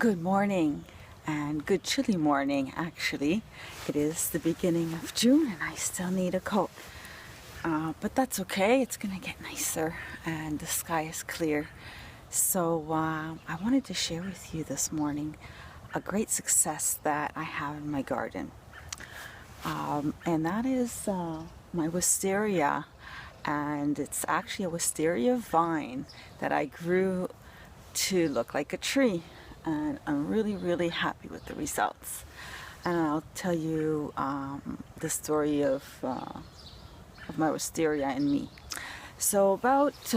Good morning, and good chilly morning actually. It is the beginning of June and I still need a coat. But that's okay, it's gonna get nicer and the sky is clear. So I wanted to share with you this morning a great success that I have in my garden. And that is my wisteria. And it's actually a wisteria vine that I grew to look like a tree, and I'm really happy with the results. And I'll tell you the story of my wisteria and me. So about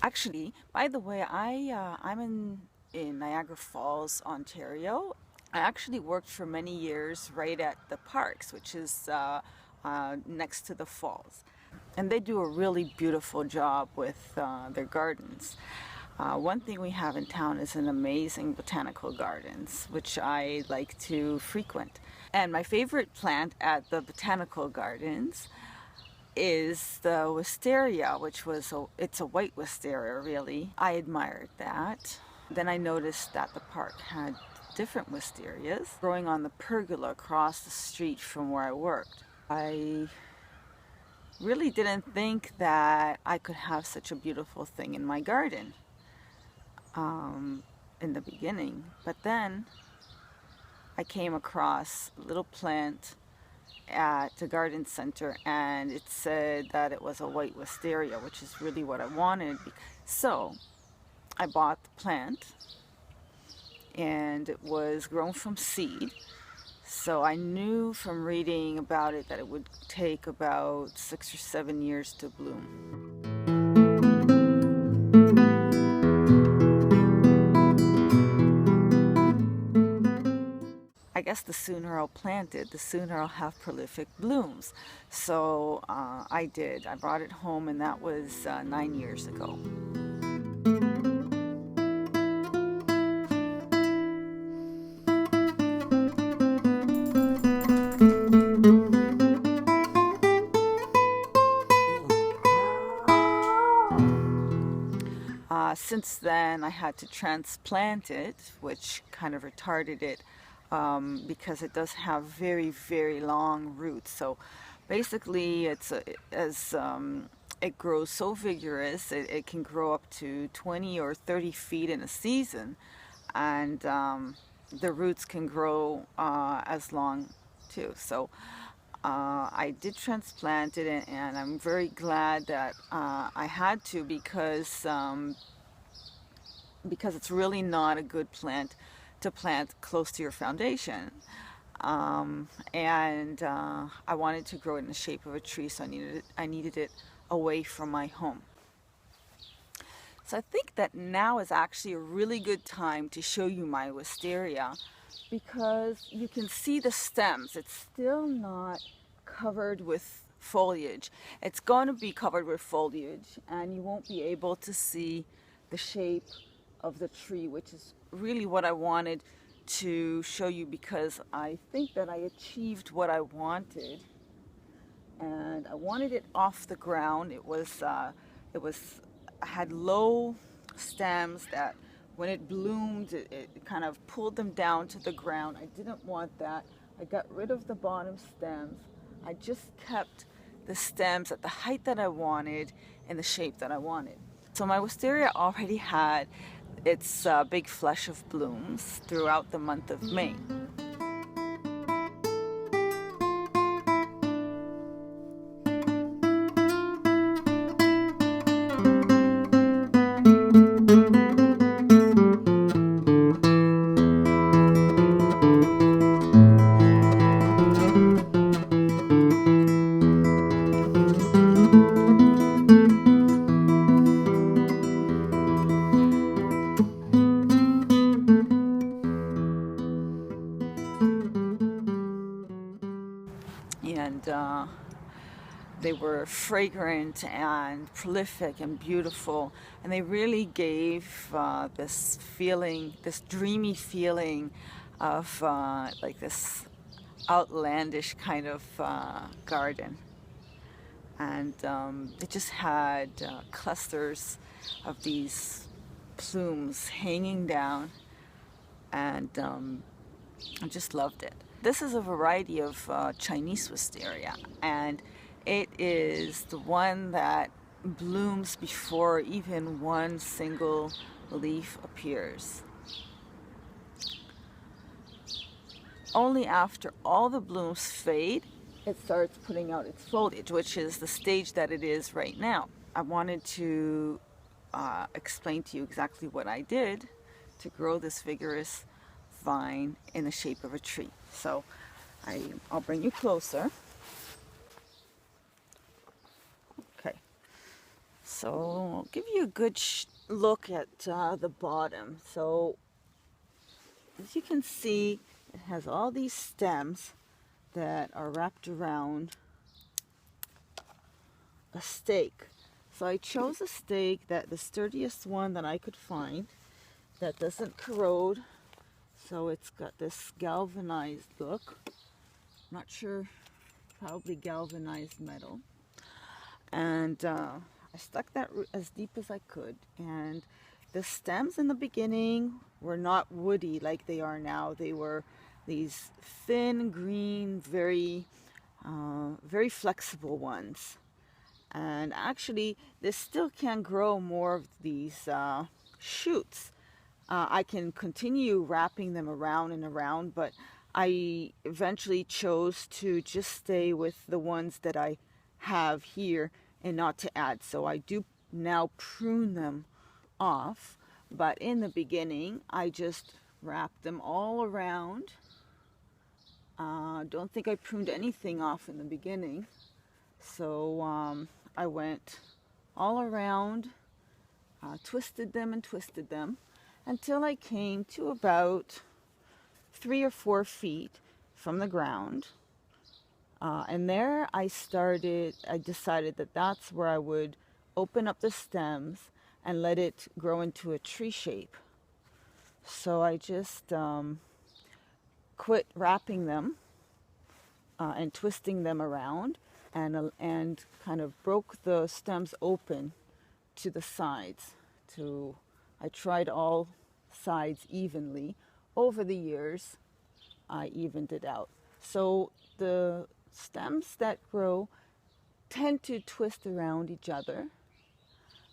actually, by the way, I'm in Niagara Falls, Ontario. I actually worked for many years right at the parks, which is next to the falls. And they do a really beautiful job with their gardens. One thing we have in town is an amazing botanical gardens, which I like to frequent. And my favorite plant at the botanical gardens is the wisteria, which it's a white wisteria really. I admired that. Then I noticed that the park had different wisterias growing on the pergola across the street from where I worked. I really didn't think that I could have such a beautiful thing in my garden in the beginning, but then I came across a little plant at the garden center and it said that it was a white wisteria, which is really what I wanted. So I bought the plant and it was grown from seed. So I knew from reading about it that it would take about 6 or 7 years to bloom. I guess the sooner I'll plant it, the sooner I'll have prolific blooms. So I did. I brought it home, and that was 9 years ago. Since then, I had to transplant it, which kind of retarded it because it does have very long roots. So basically, it grows so vigorous, it can grow up to 20 or 30 feet in a season, and the roots can grow as long too. So I did transplant it, and I'm very glad that I had to, because it's really not a good plant to plant close to your foundation. And I wanted to grow it in the shape of a tree, so I needed it away from my home. So I think that now is actually a really good time to show you my wisteria, because you can see the stems. It's still not covered with foliage. It's going to be covered with foliage, and you won't be able to see the shape of the tree, which is really what I wanted to show you, because I think that I achieved what I wanted. And I wanted it off the ground. It had low stems that when it bloomed, it kind of pulled them down to the ground. I didn't want that. I got rid of the bottom stems. I just kept the stems at the height that I wanted and the shape that I wanted. So my wisteria already had its big flush of blooms throughout the month of May. And they were fragrant and prolific and beautiful, and they really gave this feeling, this dreamy feeling of like this outlandish kind of garden. And it just had clusters of these plumes hanging down and I just loved it. This is a variety of Chinese wisteria, and it is the one that blooms before even one single leaf appears. Only after all the blooms fade, it starts putting out its foliage, which is the stage that it is right now. I wanted to explain to you exactly what I did to grow this vigorous vine in the shape of a tree. So I'll bring you closer. Okay, so I'll give you a good look at the bottom. So as you can see, it has all these stems that are wrapped around a stake. So I chose a stake, the sturdiest one that I could find, that doesn't corrode. So it's got this galvanized look. Not sure, probably galvanized metal. And I stuck that as deep as I could. And the stems in the beginning were not woody like they are now. They were these thin green, very flexible ones. And actually, this still can grow more of these shoots. I can continue wrapping them around and around, but I eventually chose to just stay with the ones that I have here and not to add. So I do now prune them off, but in the beginning, I just wrapped them all around. Don't think I pruned anything off in the beginning. So I went all around, twisted them and twisted them until I came to about 3 or 4 feet from the ground. And there I decided that that's where I would open up the stems and let it grow into a tree shape. So I just quit wrapping them and twisting them around, and kind of broke the stems open to the sides. I tried all sides evenly. Over the years, I evened it out. So the stems that grow tend to twist around each other,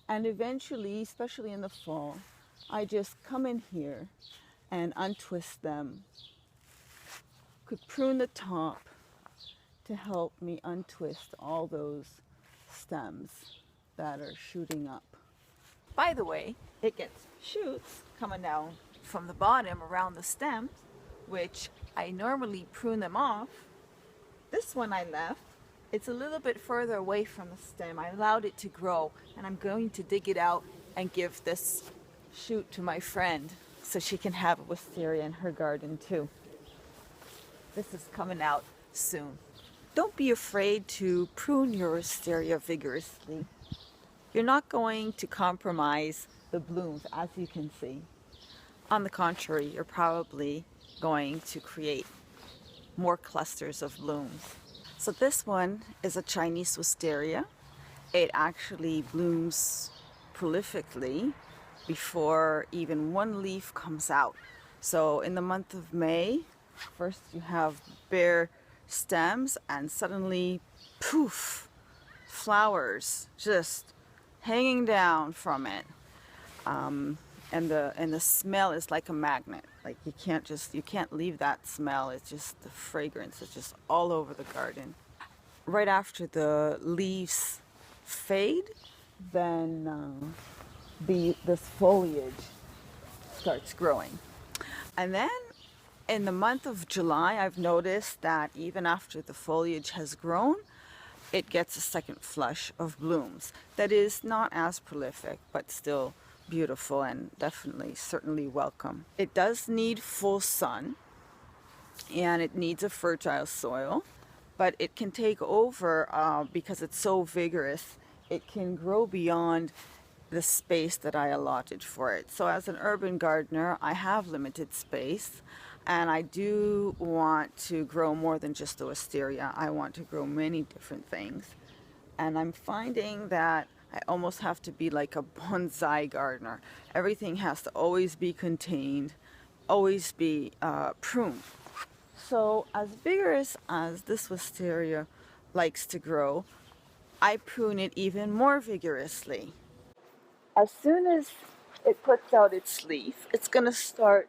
and eventually, especially in the fall, I just come in here and untwist them. Could prune the top to help me untwist all those stems that are shooting up. By the way, it gets shoots coming down from the bottom around the stems, which I normally prune them off. This one I left. It's a little bit further away from the stem. I allowed it to grow, and I'm going to dig it out and give this shoot to my friend so she can have a wisteria in her garden too. This is coming out soon. Don't be afraid to prune your wisteria vigorously. You're not going to compromise the blooms, as you can see. On the contrary, you're probably going to create more clusters of blooms. So this one is a Chinese wisteria. It actually blooms prolifically before even one leaf comes out. So in the month of May, first you have bare stems, and suddenly, poof, flowers just hanging down from it. And the smell is like a magnet. Like you can't leave that smell. It's just the fragrance is just all over the garden. Right after the leaves fade, then this foliage starts growing. And then in the month of July, I've noticed that even after the foliage has grown, it gets a second flush of blooms. That is not as prolific, but still beautiful and certainly welcome. It does need full sun, and it needs a fertile soil, but it can take over because it's so vigorous. It can grow beyond the space that I allotted for it. So as an urban gardener, I have limited space, and I do want to grow more than just the wisteria. I want to grow many different things, and I'm finding that I almost have to be like a bonsai gardener. Everything has to always be contained. always be pruned. So as vigorous as this wisteria likes to grow, I prune it even more vigorously. As soon as it puts out its leaf, it's going to start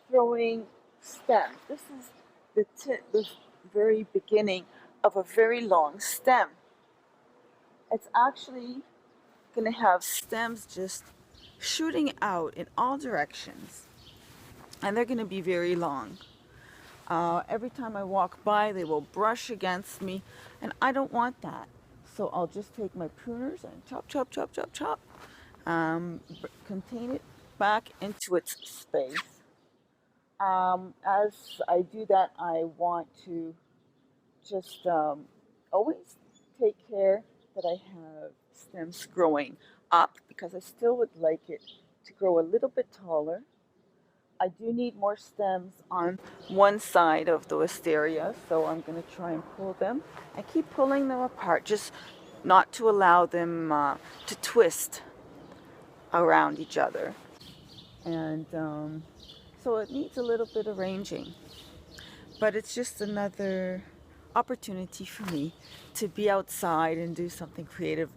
throwing stems. This is the very beginning of a very long stem. It's actually going to have stems just shooting out in all directions, and they're going to be very long. Every time I walk by, they will brush against me, and I don't want that. So I'll just take my pruners and chop, chop, chop, chop, chop, contain it back into its space. As I do that, I want to just always take care that I have stems growing up, because I still would like it to grow a little bit taller. I do need more stems on one side of the wisteria, so I'm going to try and pull them. I keep pulling them apart, just not to allow them to twist around each other. And so it needs a little bit of arranging. But it's just another opportunity for me to be outside and do something creative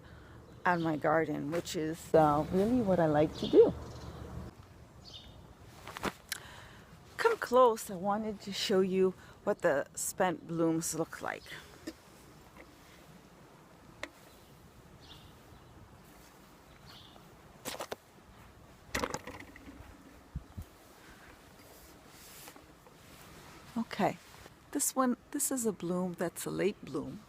out in my garden, which is really what I like to do. Come close, I wanted to show you what the spent blooms look like. Okay, this is a bloom that's a late bloom.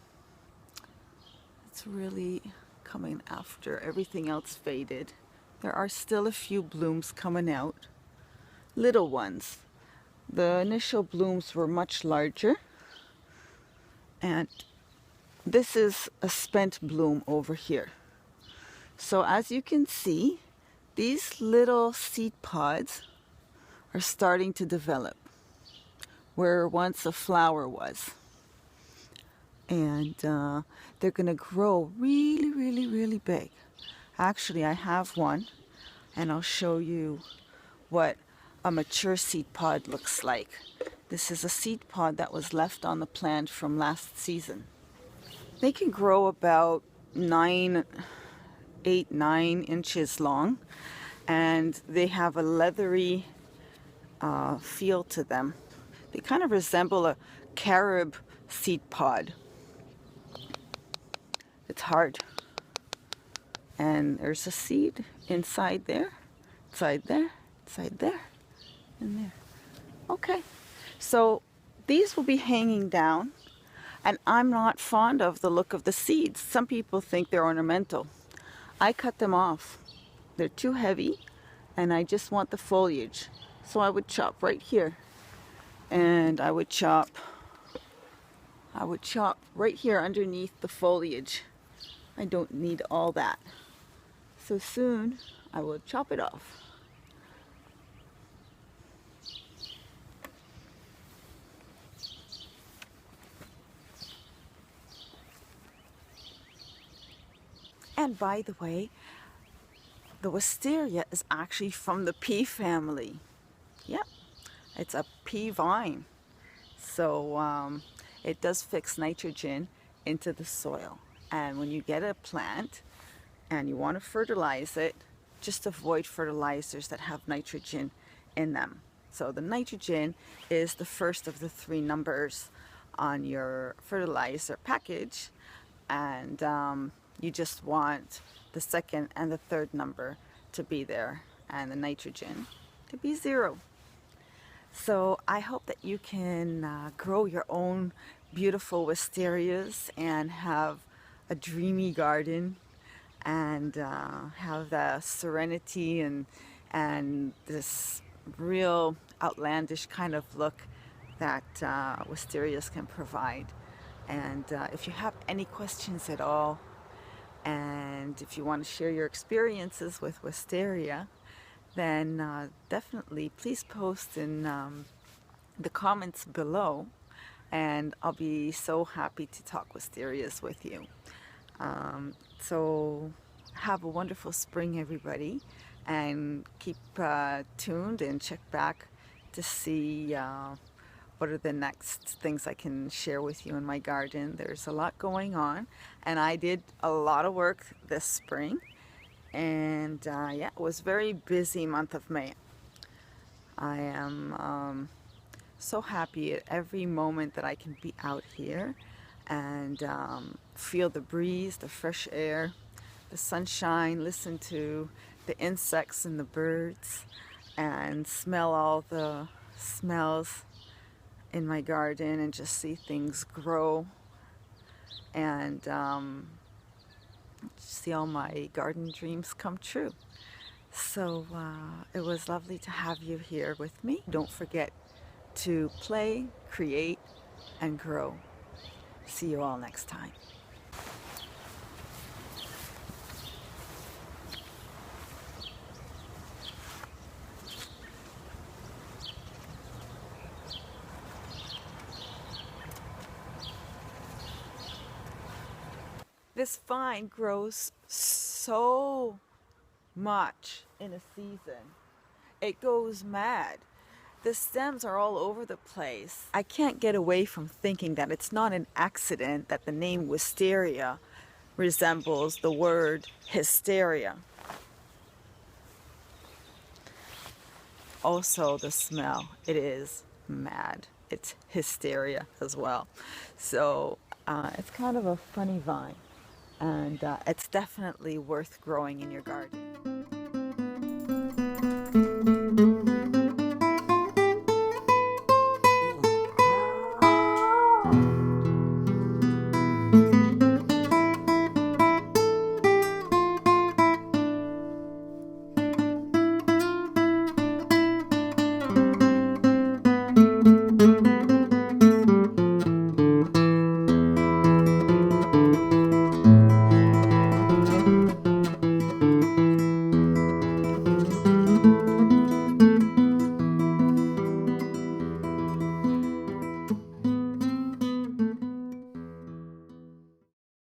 It's really coming after everything else faded. There are still a few blooms coming out, little ones. The initial blooms were much larger, and this is a spent bloom over here. So as you can see, these little seed pods are starting to develop where once a flower was. And they're going to grow really, really, really big. Actually, I have one, and I'll show you what a mature seed pod looks like. This is a seed pod that was left on the plant from last season. They can grow about 9 inches long, and they have a leathery feel to them. They kind of resemble a carob seed pod. It's hard. And there's a seed inside there, inside there, inside there, and there. Okay, so these will be hanging down, and I'm not fond of the look of the seeds. Some people think they're ornamental. I cut them off. They're too heavy, and I just want the foliage. So I would chop right here, and I would chop right here underneath the foliage. I don't need all that. So soon I will chop it off. And by the way, the wisteria is actually from the pea family. Yep, it's a pea vine. So it does fix nitrogen into the soil. And when you get a plant and you want to fertilize it, just avoid fertilizers that have nitrogen in them. So the nitrogen is the first of the 3 numbers on your fertilizer package, and you just want the 2nd and the 3rd number to be there, and the nitrogen to be 0. So I hope that you can grow your own beautiful wisterias and have a dreamy garden, and have the serenity and this real outlandish kind of look that wisterias can provide. And if you have any questions at all, and if you want to share your experiences with wisteria, then definitely please post in the comments below, and I'll be so happy to talk wisterias with you. So have a wonderful spring, everybody, and keep tuned and check back to see what are the next things I can share with you in my garden. There's a lot going on, and I did a lot of work this spring, and yeah, it was a very busy month of May. I am so happy at every moment that I can be out here and feel the breeze, the fresh air, the sunshine, listen to the insects and the birds, and smell all the smells in my garden and just see things grow, and see all my garden dreams come true. So it was lovely to have you here with me. Don't forget to play, create, and grow. See you all next time. This vine grows so much in a season. It goes mad. The stems are all over the place. I can't get away from thinking that it's not an accident that the name Wisteria resembles the word hysteria. Also, the smell, it is mad. It's hysteria as well. So it's kind of a funny vine, and it's definitely worth growing in your garden.